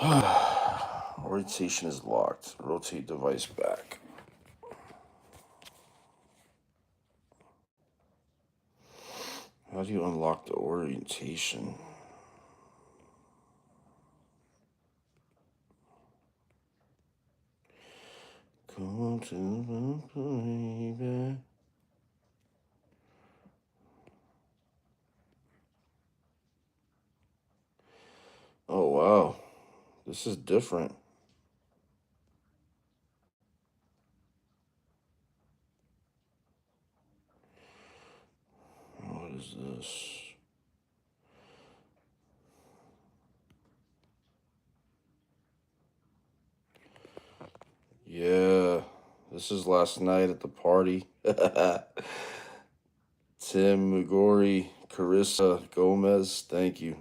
Orientation is locked. Rotate device back. How do you unlock the orientation? Come to baby. Oh wow, this is different. What is this? Yeah, this is last night at the party. Tim, Mugori, Carissa, Gomez, thank you.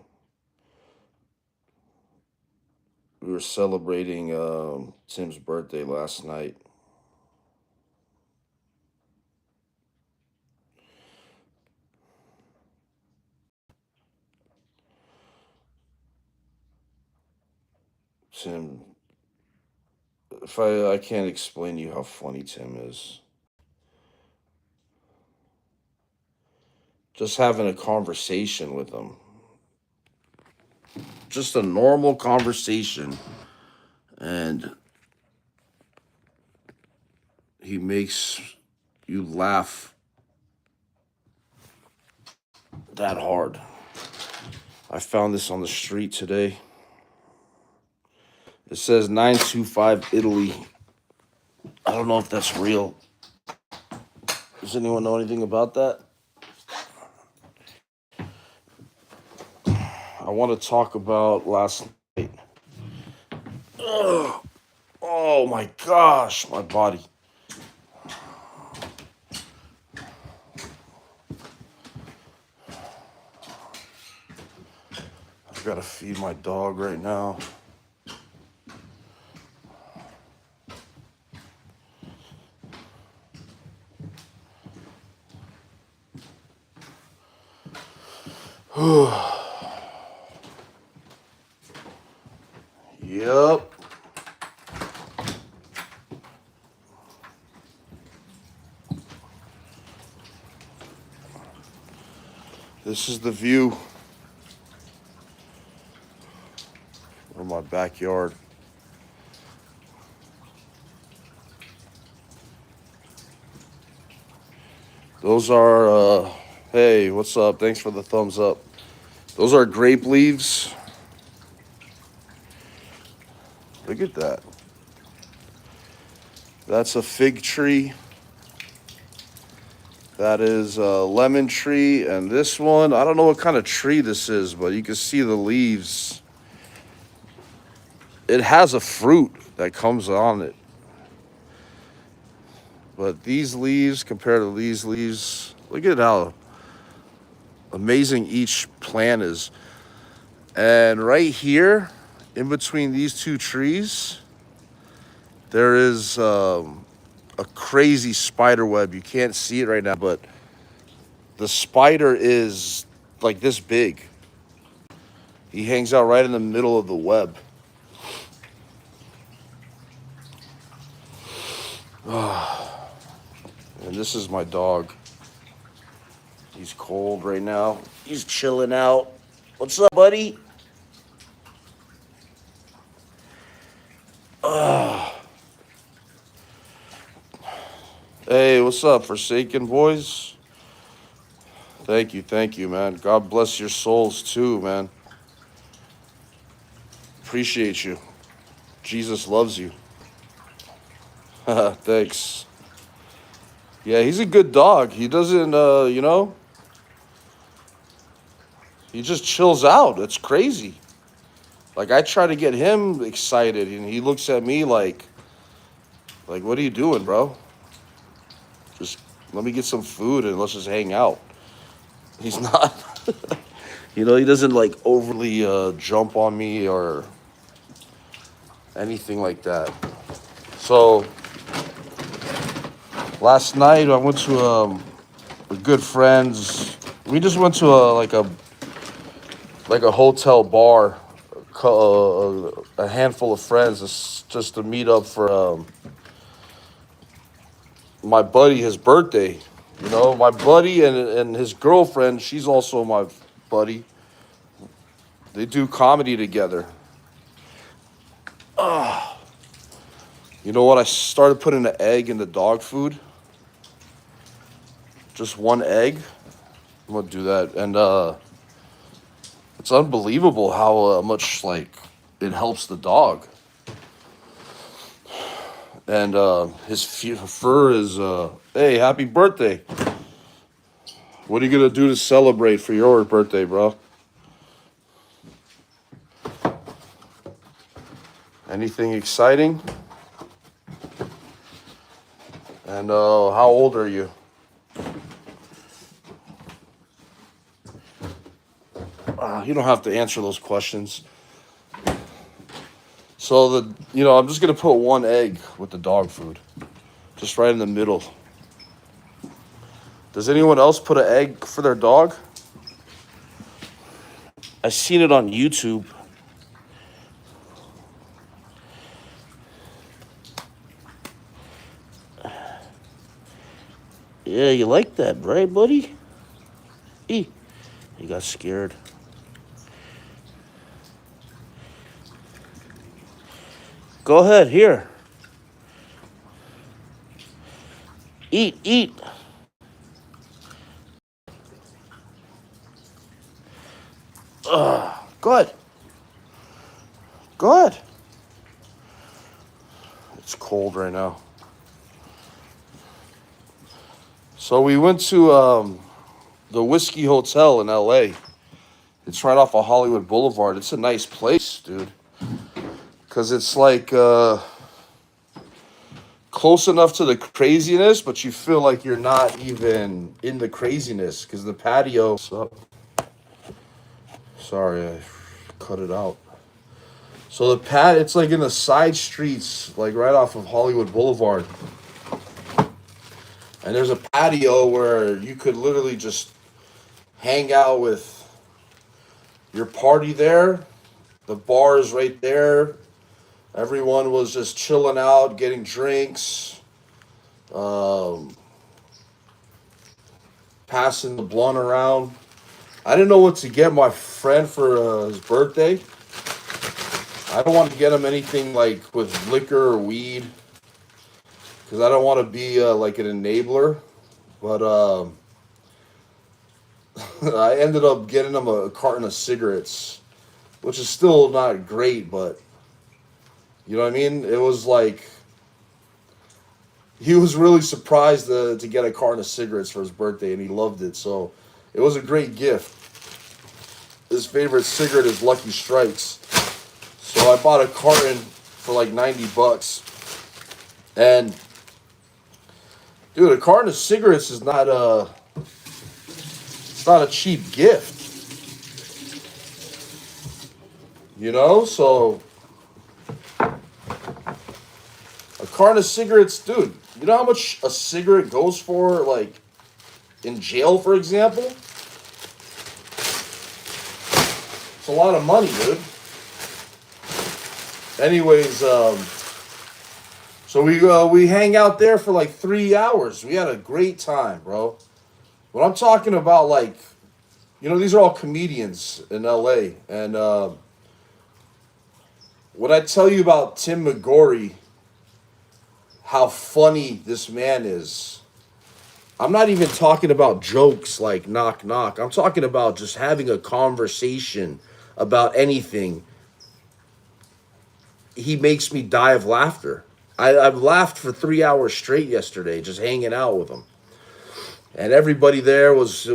We were celebrating Tim's birthday last night. Tim, if I can't explain to you how funny Tim is. Just having a conversation with him. Just a normal conversation. And he makes you laugh that hard. I found this on the street today. It says 925 Italy. I don't know if that's real. Does anyone know anything about that? I want to talk about last night. Ugh. Oh my gosh, my body. I gotta feed my dog right now. Yep. This is the view of my backyard. Those are, hey, what's up? Thanks for the thumbs up. Those are grape leaves. Look at that. That's a fig tree. That is a lemon tree. And this one, I don't know what kind of tree this is, but you can see the leaves. It has a fruit that comes on it. But these leaves compared to these leaves, look at how amazing each plant is. And right here, in between these two trees, there is a crazy spider web. You can't see it right now, but the spider is like this big. He hangs out right in the middle of the web. And this is my dog. He's cold right now. He's chilling out. What's up, buddy? Hey, what's up, Forsaken Boys? Thank you, man. God bless your souls too, man. Appreciate you. Jesus loves you. Thanks. Yeah, he's a good dog. He doesn't, he just chills out. It's crazy. Like, I try to get him excited, and he looks at me like, what are you doing, bro? Just let me get some food and let's just hang out. He's not, he doesn't like overly jump on me or anything like that. So last night I went to a good friend's. We just went to a hotel bar a handful of friends just to meet up for my buddy, his birthday. You know, my buddy and his girlfriend, she's also my buddy. They do comedy together. You know what? I started putting an egg in the dog food. Just one egg. I'm gonna do that, and it's unbelievable how much like it helps the dog. And his fur is hey, happy birthday. What are you gonna do to celebrate for your birthday, bro? Anything exciting? And how old are you? You don't have to answer those questions. So I'm just gonna put one egg with the dog food, just right in the middle. Does anyone else put an egg for their dog? I seen it on YouTube. Yeah, you like that, right, buddy? He got scared. Go ahead, here. Eat. Good. It's cold right now. So we went to the Whiskey Hotel in LA. It's right off of Hollywood Boulevard. It's a nice place, dude. Because it's like close enough to the craziness, but you feel like you're not even in the craziness. Because the patio... What's up? Sorry, I cut it out. So it's like in the side streets, like right off of Hollywood Boulevard. And there's a patio where you could literally just hang out with your party there. The bar is right there. Everyone was just chilling out, getting drinks, passing the blunt around. I didn't know what to get my friend for his birthday. I don't want to get him anything like with liquor or weed, because I don't want to be like an enabler. But I ended up getting him a carton of cigarettes, which is still not great, but you know what I mean? It was like, he was really surprised to get a carton of cigarettes for his birthday, and he loved it. So it was a great gift. His favorite cigarette is Lucky Strikes. So I bought a carton for like $90. And dude, a carton of cigarettes is not it's not a cheap gift. You know, so a carton of cigarettes, dude, you know how much a cigarette goes for, like, in jail, for example? It's a lot of money, dude. Anyways, so we hang out there for like 3 hours. We had a great time, bro. What I'm talking about, like, you know, these are all comedians in LA. And when I tell you about Tim McGorry, how funny this man is, I'm not even talking about jokes like knock knock. I'm talking about just having a conversation about anything. He makes me die of laughter. I've laughed for 3 hours straight yesterday, just hanging out with him. And everybody there was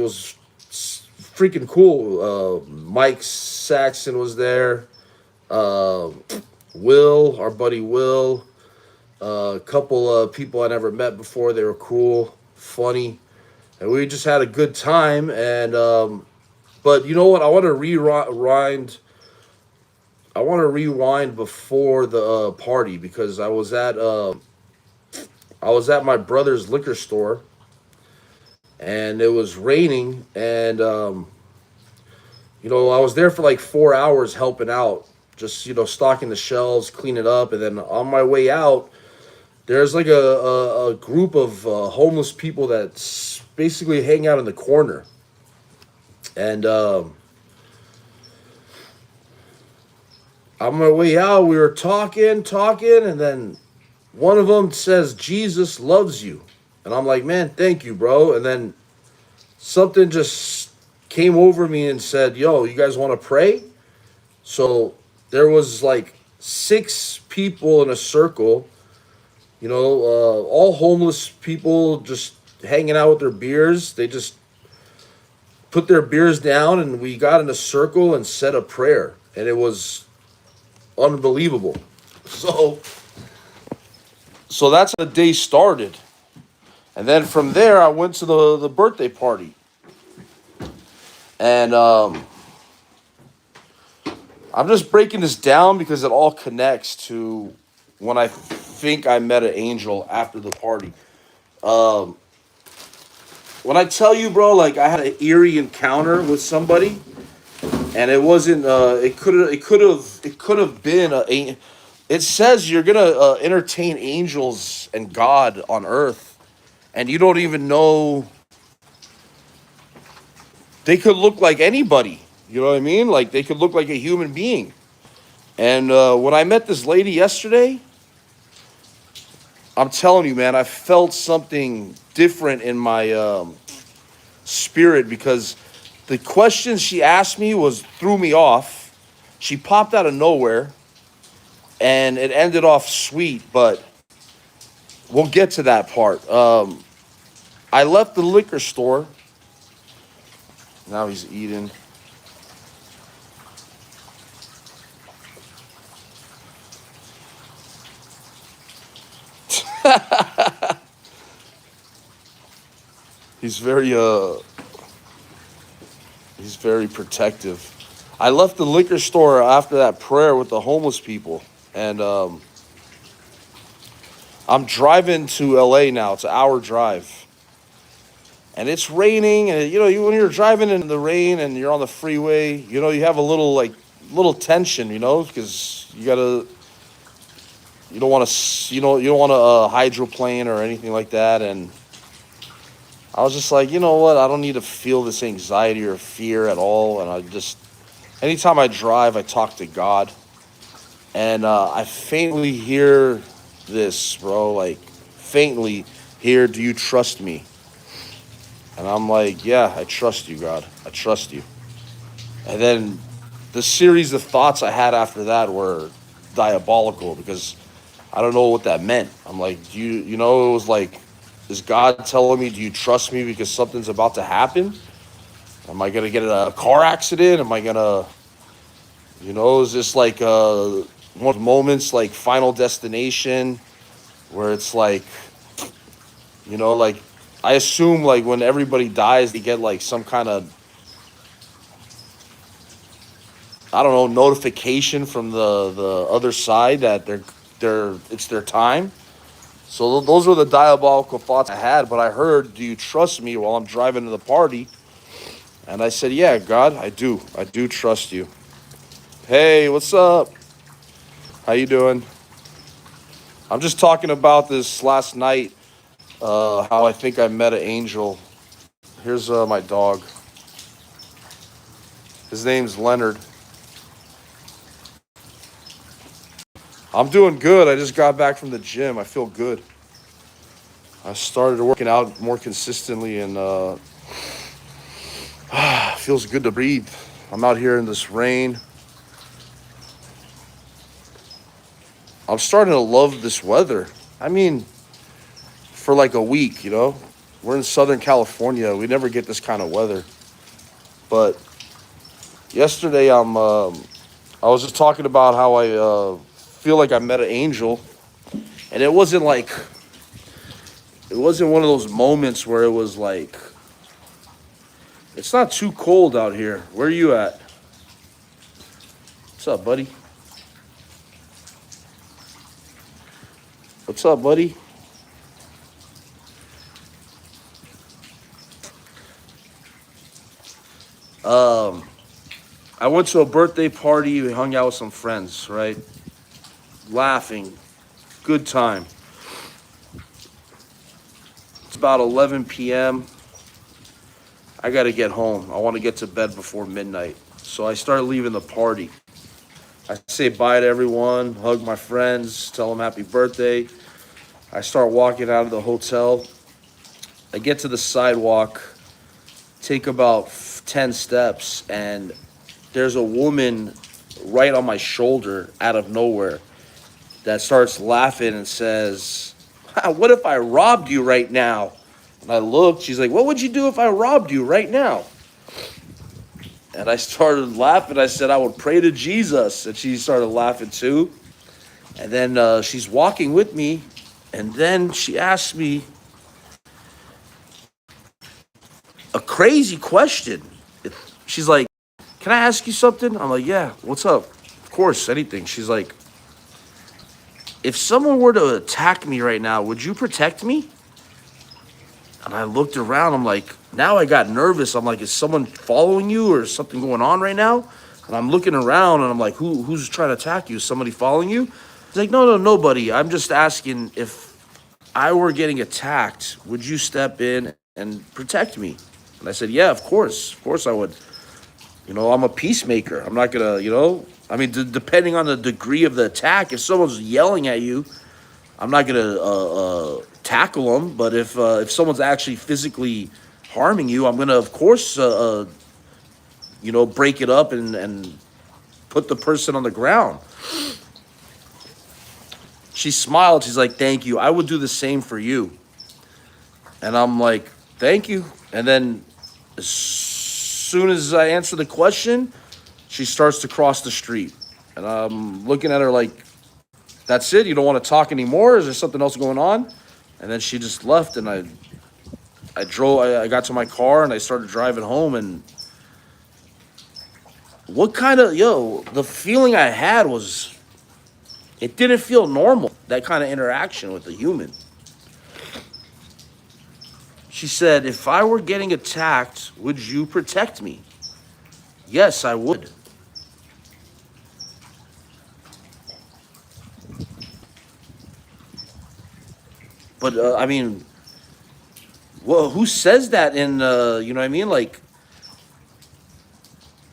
freaking cool. Mike Saxon was there. Will, our buddy Will. A couple of people I never met before. They were cool, funny, and we just had a good time. And but you know what? I want to rewind. I want to rewind before the party, because I was at my brother's liquor store, and it was raining, and I was there for like 4 hours helping out, just stocking the shelves, clean it up, and then on my way out, there's like a group of homeless people that basically hang out in the corner, and on my way out, we were talking, and then one of them says, "Jesus loves you," and I'm like, "Man, thank you, bro." And then something just came over me and said, "Yo, you guys want to pray?" So there was like six people in a circle, all homeless people just hanging out with their beers. They just put their beers down and we got in a circle and said a prayer. And it was unbelievable. So so that's how the day started. And then from there I went to the birthday party. And I'm just breaking this down because it all connects to when I think I met an angel after the party. Um, when I tell you, bro, like I had an eerie encounter with somebody, and it wasn't. It could have been a. It says you're gonna entertain angels and God on earth, and you don't even know they could look like anybody. You know what I mean? Like they could look like a human being. And when I met this lady yesterday, I'm telling you, man, I felt something different in my spirit because the questions she asked me was threw me off. She popped out of nowhere, and it ended off sweet, but we'll get to that part. I left the liquor store. Now he's eating. He's very he's very protective. I left the liquor store after that prayer with the homeless people, and I'm driving to LA now. It's an hour drive, and it's raining. And when you're driving in the rain and you're on the freeway, you have a little tension, because you don't want to you don't want to hydroplane or anything like that. And I was just like, you know what? I don't need to feel this anxiety or fear at all. And anytime I drive, I talk to God, and I faintly hear this, bro, like faintly hear, "Do you trust me?" And I'm like, "Yeah, I trust you, God. I trust you." And then the series of thoughts I had after that were diabolical because I don't know what that meant. I'm like, it was like, is God telling me, "Do you trust me?" Because something's about to happen? Am I going to get in a car accident? Am I going to, is this like one of those moments like Final Destination where it's like, like I assume like when everybody dies, they get like some kind of, I don't know, notification from the other side that it's their time. So those were the diabolical thoughts I had. But I heard, "Do you trust me?" while I'm driving to the party, and I said, "Yeah, God, I do. I do trust you." Hey, what's up? How you doing? I'm just talking about this last night. How I think I met an angel. Here's my dog. His name's Leonard. I'm doing good. I just got back from the gym. I feel good. I started working out more consistently, and feels good to breathe. I'm out here in this rain. I'm starting to love this weather. I mean, for like a week, we're in Southern California. We never get this kind of weather. But yesterday, I was just talking about how I feel like I met an angel, and it wasn't one of those moments where it was like, it's not too cold out here. Where are you at? What's up, buddy? What's up, buddy? I went to a birthday party. We hung out with some friends, right? Laughing, good time. It's about 11 p.m. I got to get home. I want to get to bed before midnight. So I start leaving the party. I say bye to everyone, hug my friends, tell them happy birthday. I start walking out of the hotel. I get to the sidewalk, take about 10 steps, and there's a woman right on my shoulder out of nowhere that starts laughing and says, "What if I robbed you right now?" And I looked, she's like, "What would you do if I robbed you right now?" And I started laughing. I said, "I would pray to Jesus." And she started laughing too. And then she's walking with me. And then she asked me a crazy question. She's like, "Can I ask you something?" I'm like, "Yeah, what's up?" "Of course, anything." She's like, "If someone were to attack me right now, would you protect me?" And I looked around. I'm like, now I got nervous. I'm like, is someone following you or something going on right now? And I'm looking around and I'm like, who's trying to attack you? Is somebody following you? He's like, no, nobody. I'm just asking, if I were getting attacked, would you step in and protect me? And I said, yeah, of course I would. I'm a peacemaker. I'm not gonna, I mean, depending on the degree of the attack, if someone's yelling at you, I'm not gonna tackle them. But if someone's actually physically harming you, I'm gonna, of course, break it up and put the person on the ground. She smiled. She's like, "Thank you. I would do the same for you." And I'm like, "Thank you." And then as soon as I answer the question, she starts to cross the street. And I'm looking at her like, "That's it? You don't want to talk anymore? Is there something else going on?" And then she just left, and I got to my car and I started driving home. And the feeling I had was, it didn't feel normal, that kind of interaction with a human. She said, "If I were getting attacked, would you protect me?" Yes, I would. But I mean, well, who says that you know what I mean? Like,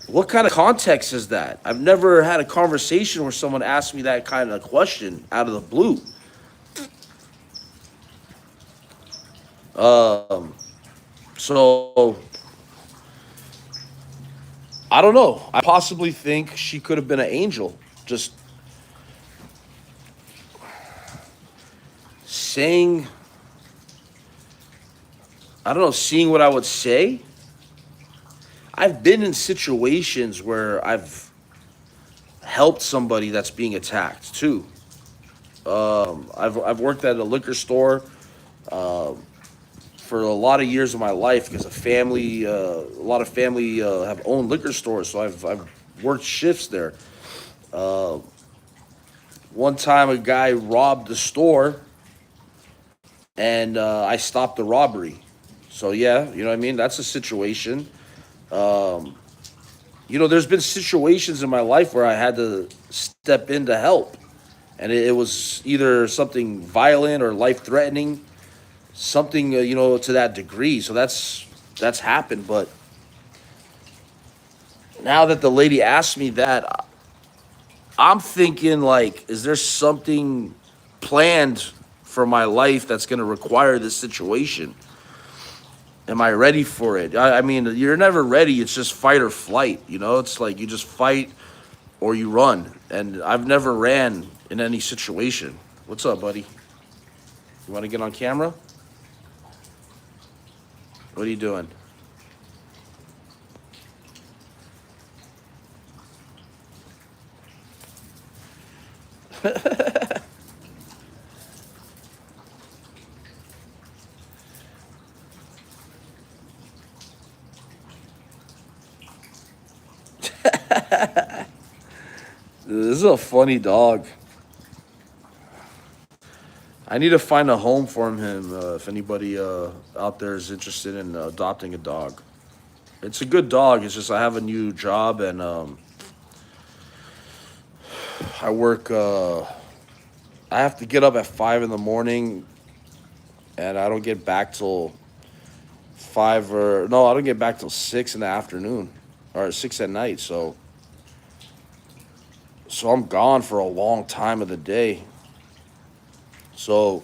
what kind of context is that? I've never had a conversation where someone asked me that kind of question out of the blue. Um, so I don't know. I possibly think she could have been an angel, just saying, I don't know, seeing what I would say. I've been in situations where I've helped somebody that's being attacked too. I've worked at a liquor store for a lot of years of my life because a lot of family have owned liquor stores, so I've worked shifts there. Uh, One time, a guy robbed the store, and I stopped the robbery. So yeah, you know what I mean. That's a situation. Um, there's been situations in my life where I had to step in to help, and it was either something violent or life threatening, something to that degree. So that's happened. But now that the lady asked me that, I'm thinking, like, is there something planned for my life that's going to require this situation? Am I ready for it? I mean, you're never ready. It's just fight or flight. It's like you just fight or you run. And I've never ran in any situation. What's up, buddy? You want to get on camera? What are you doing? This is a funny dog. I need to find a home for him if anybody out there is interested in adopting a dog. It's a good dog. It's just I have a new job and I work. I have to get up at 5 in the morning, and I don't get back till five or no, I don't get back till 6 in the afternoon or 6 at night. So I'm gone for a long time of the day. So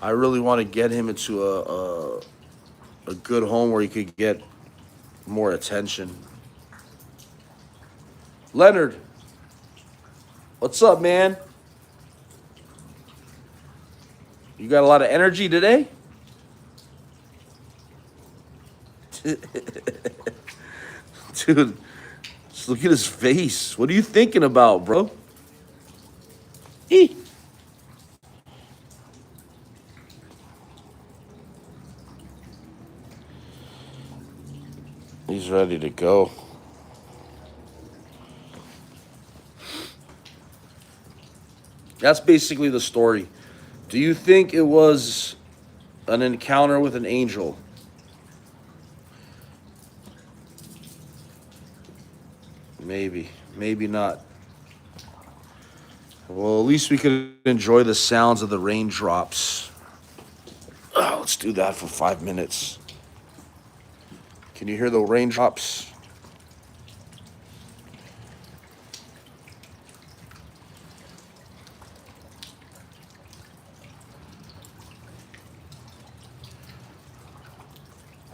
I really want to get him into a good home where he could get more attention. Leonard, what's up, man? You got a lot of energy today? Dude, just look at his face. What are you thinking about, bro? Eeh. He's ready to go. That's basically the story. Do you think it was an encounter with an angel? Maybe, maybe not. Well, at least we could enjoy the sounds of the raindrops. Let's do that for 5 minutes. Can you hear the raindrops?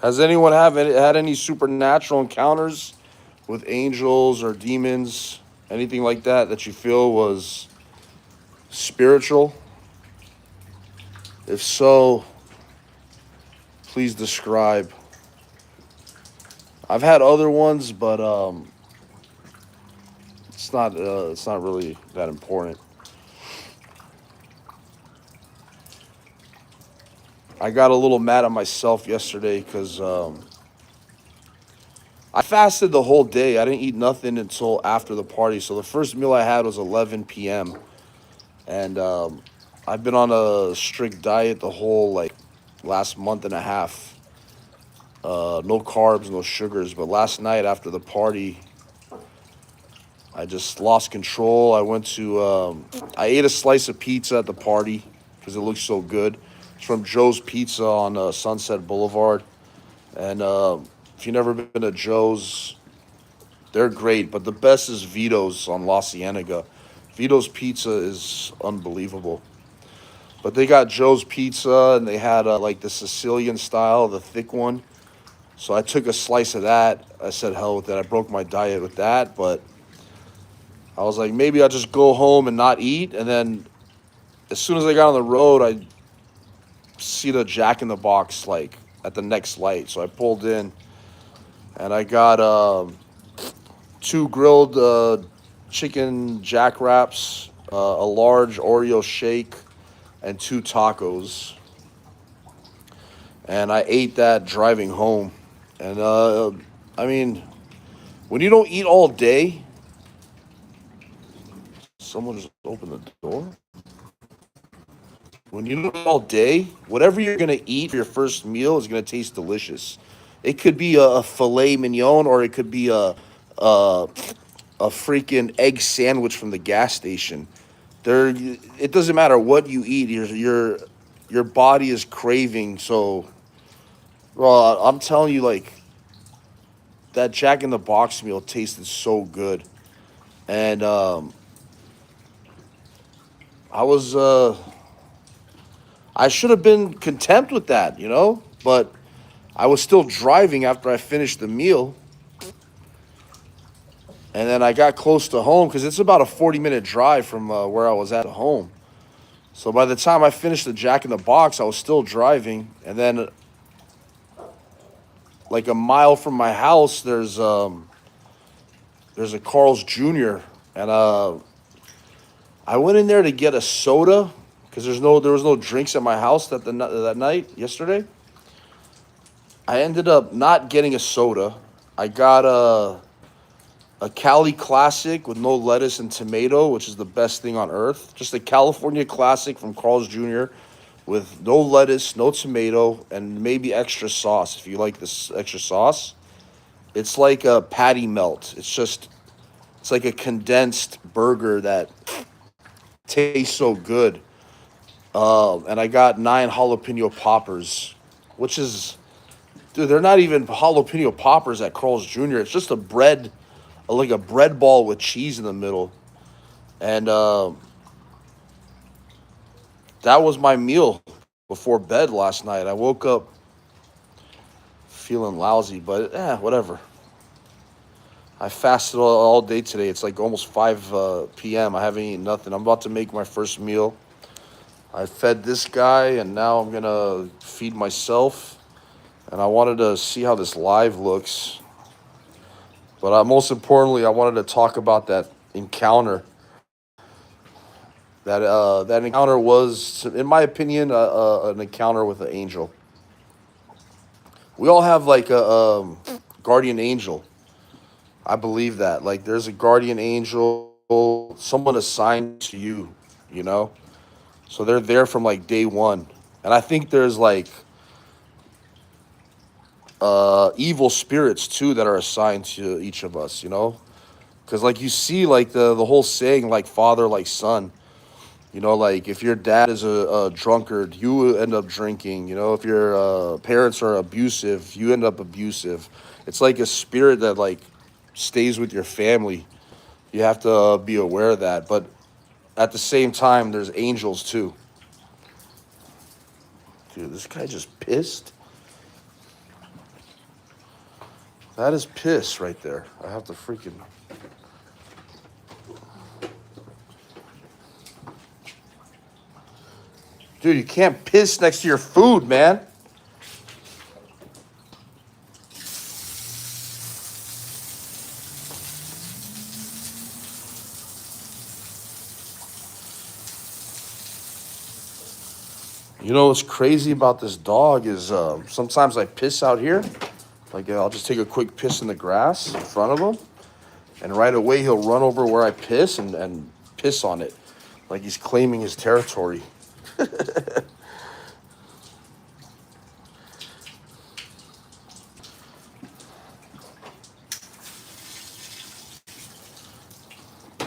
Has anyone had any supernatural encounters with angels or demons, anything like that that you feel was spiritual? If so, please describe. I've had other ones, but it's not really that important. I got a little mad at myself yesterday because I fasted the whole day. I didn't eat nothing until after the party. So the first meal I had was 11 p.m. And I've been on a strict diet the whole like last month and a half. No carbs, no sugars. But last night after the party, I just lost control. I ate a slice of pizza at the party because it looked so good. It's from Joe's Pizza on Sunset Boulevard. And if you've never been to Joe's, they're great. But the best is Vito's on La Cienega. Vito's Pizza is unbelievable. But they got Joe's Pizza and they had like the Sicilian style, the thick one. So I took a slice of that. I said, hell with it. I broke my diet with that. But I was like, maybe I'll just go home and not eat. And then as soon as I got on the road, I see the Jack in the Box like at the next light. So I pulled in and I got two grilled chicken jack wraps, a large Oreo shake, and two tacos. And I ate that driving home. And I mean, when you don't eat all day, someone just opened the door. When you don't eat all day, whatever you're gonna eat for your first meal is gonna taste delicious. It could be a filet mignon, or it could be a freaking egg sandwich from the gas station. It doesn't matter what you eat. Your body is craving. So, well, I'm telling you, like that Jack in the Box meal tasted so good, and I was I should have been content with that, but I was still driving after I finished the meal. And then I got close to home because it's about a 40-minute drive from where I was at home. So by the time I finished the Jack in the Box, I was still driving. And then, like a mile from my house, there's a Carl's Jr. And I went in there to get a soda because there was no drinks at my house that night yesterday. I ended up not getting a soda. I got a Cali Classic with no lettuce and tomato, which is the best thing on earth. Just a California Classic from Carl's Jr. with no lettuce, no tomato, and maybe extra sauce if you like this extra sauce. It's like a patty melt. It's like a condensed burger that tastes so good. And I got 9 jalapeno poppers, which is, dude, they're not even jalapeno poppers at Carl's Jr. It's just a bread, like a bread ball with cheese in the middle. And that was my meal before bed last night. I woke up feeling lousy, but whatever. I fasted all day today. It's like almost 5 p.m. I haven't eaten nothing. I'm about to make my first meal. I fed this guy, and now I'm going to feed myself. And I wanted to see how this live looks. But most importantly, I wanted to talk about that encounter. That encounter was, in my opinion, an encounter with an angel. We all have like a guardian angel. I believe that. Like, there's a guardian angel, someone assigned to you, you know? So they're there from like day one. And I think there's like evil spirits too that are assigned to each of us, you know? Because like you see like the whole saying, like father, like son. You know, like if your dad is a drunkard, you will end up drinking. You know, if your parents are abusive, you end up abusive. It's like a spirit that like stays with your family. You have to be aware of that. But at the same time, there's angels too. Dude, this guy just pissed. That is piss right there. I have to freaking... Dude, you can't piss next to your food, man. You know what's crazy about this dog is sometimes I piss out here. Like I'll just take a quick piss in the grass in front of him. And right away he'll run over where I piss and piss on it. Like he's claiming his territory.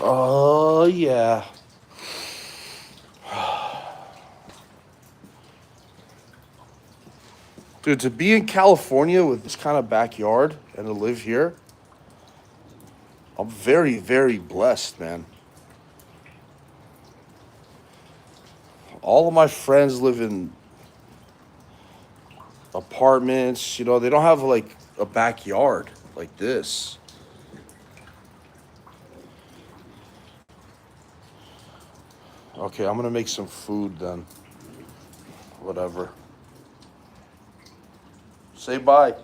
Oh, yeah. Dude, to be in California with this kind of backyard and to live here, I'm very, very blessed, man. All of my friends live in apartments, you know, they don't have like a backyard like this. Okay, I'm gonna make some food then. Whatever. Say bye.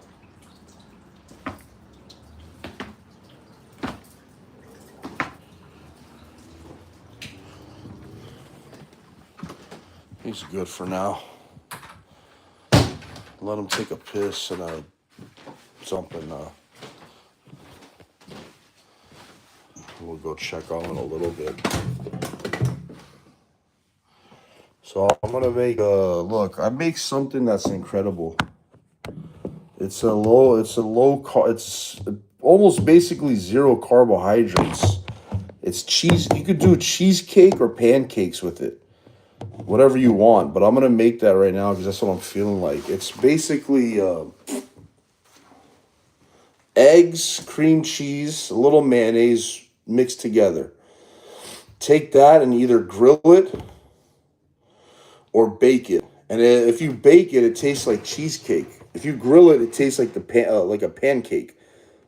He's good for now. Let him take a piss and something. We'll go check on it a little bit. So I'm gonna make look. I make something that's incredible. It's it's almost basically zero carbohydrates. It's cheese. You could do cheesecake or pancakes with it, whatever you want. But I'm gonna make that right now because that's what I'm feeling like. It's basically eggs, cream cheese, a little mayonnaise mixed together. Take that and either grill it or bake it. And if you bake it, it tastes like cheesecake. If you grill it, it tastes like like a pancake.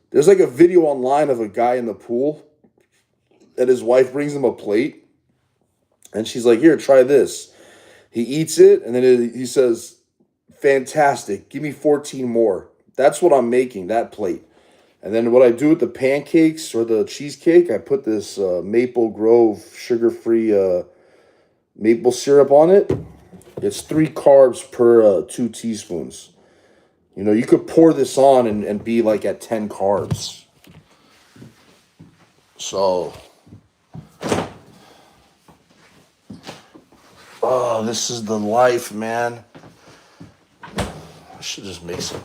There's like a video online of a guy in the pool, and his wife brings him a plate, and she's like, "Here, try this." He eats it, and then he says, "Fantastic! Give me 14 more." That's what I'm making, that plate. And then what I do with the pancakes or the cheesecake, I put this Maple Grove sugar-free maple syrup on it. It's 3 carbs per 2 teaspoons. You know, you could pour this on and be like at 10 carbs. So, Oh, this is the life, man. I should just make some.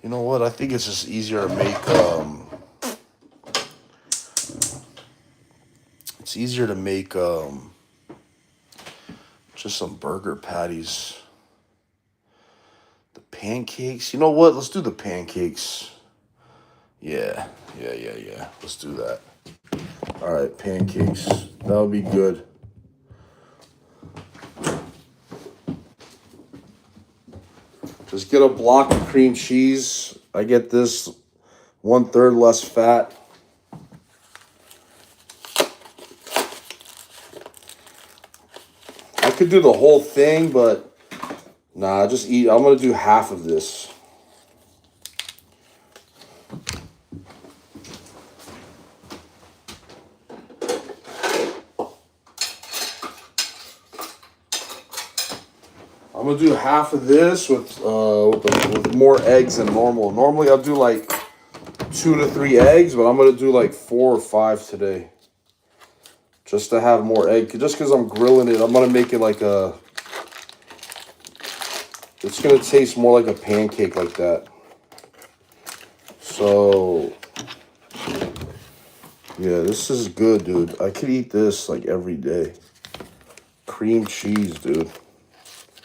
You know what? I think it's just easier to make. It's easier to make just some burger patties. The pancakes. You know what? Let's do the pancakes. Yeah. Let's do that. All right, pancakes. That'll be good. Just get a block of cream cheese. I get this 1/3 less fat. I could do the whole thing, but nah, just eat. I'm gonna do half of this. I'm gonna do half of this with more eggs than normal. Normally I'll do like 2 to 3 eggs, but I'm gonna do like 4 or 5 today, just to have more egg. Just because I'm grilling it, I'm gonna make it like a. It's gonna taste more like a pancake like that. So yeah, this is good, dude. I could eat this like every day. Cream cheese, dude.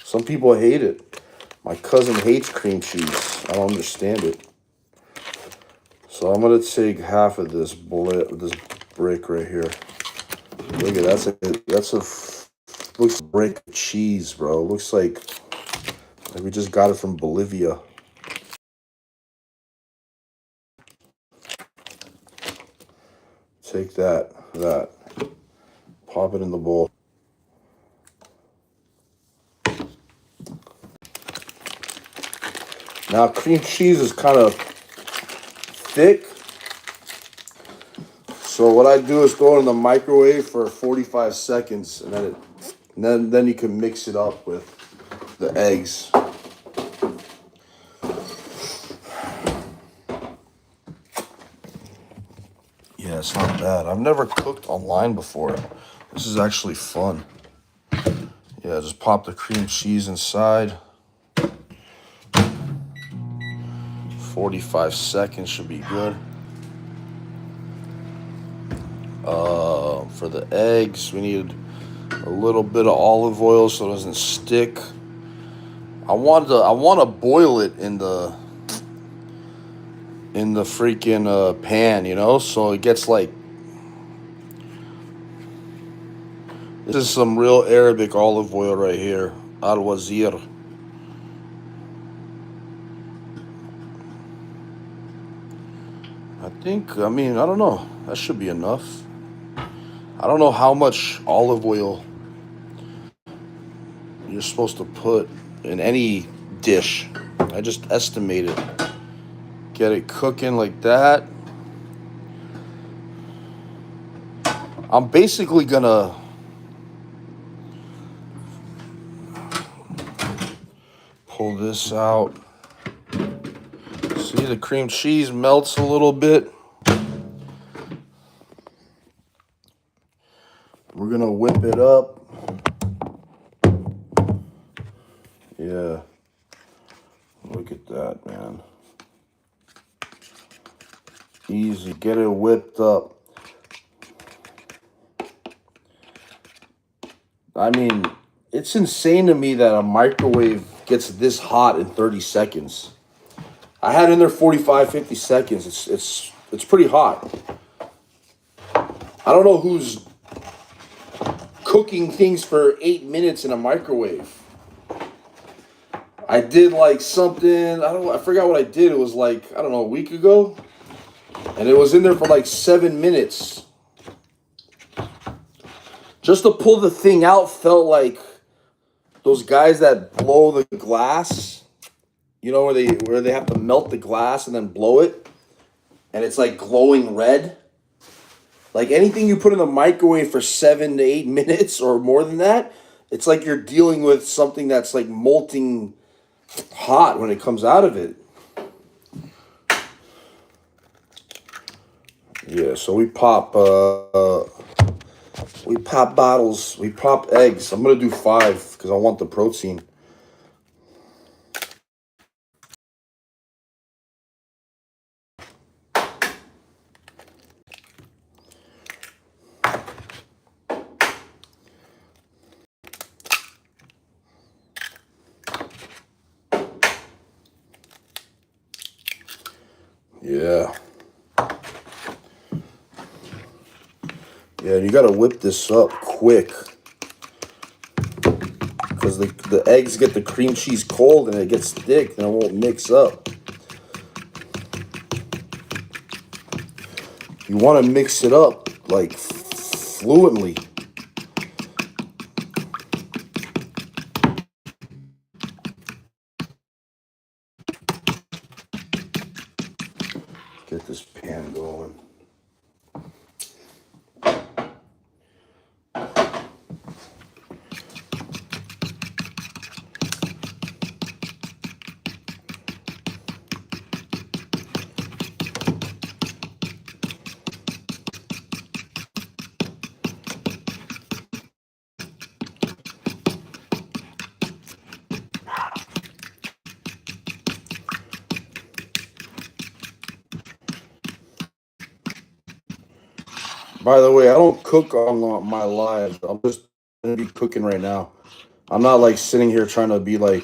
Some people hate it. My cousin hates cream cheese. I don't understand it. So I'm gonna take half of this brick right here. Look at that. That's a looks like brick of cheese, bro. Looks like we just got it from Bolivia. Take that. Pop it in the bowl. Now, cream cheese is kind of thick. So what I do is throw it in the microwave for 45 seconds, and then you can mix it up with the eggs. Yeah, it's not bad. I've never cooked online before. This is actually fun. Yeah, just pop the cream cheese inside. 45 seconds should be good. For the eggs, we need a little bit of olive oil so it doesn't stick. I want to boil it in the freaking pan, you know, so it gets like. This is some real Arabic olive oil right here, Al Wazir. I don't know. That should be enough. I don't know how much olive oil you're supposed to put in any dish. I just estimate it. Get it cooking like that. I'm basically gonna pull this out. See, the cream cheese melts a little bit. We're gonna whip it up. Yeah. Look at that, man. Easy. Get it whipped up. I mean, it's insane to me that a microwave gets this hot in 30 seconds. I had it in there 45, 50 seconds. It's pretty hot. I don't know who's cooking things for 8 minutes in a microwave. I did like something, I forgot what I did. It was like, I don't know, a week ago. And it was in there for like 7 minutes. Just to pull the thing out felt like those guys that blow the glass. You know, where they have to melt the glass and then blow it. And it's like glowing red. Like anything you put in the microwave for 7 to 8 minutes or more than that, it's like you're dealing with something that's like molting hot when it comes out of it. Yeah, so we pop We pop bottles. We pop eggs. I'm gonna do 5 because I want the protein. Yeah. Yeah, you gotta whip this up quick. Because the eggs get the cream cheese cold and it gets thick and it won't mix up. You want to mix it up like fluently. Get this pan going. By the way, I don't cook on my lives. I'm just gonna be cooking right now. I'm not like sitting here trying to be like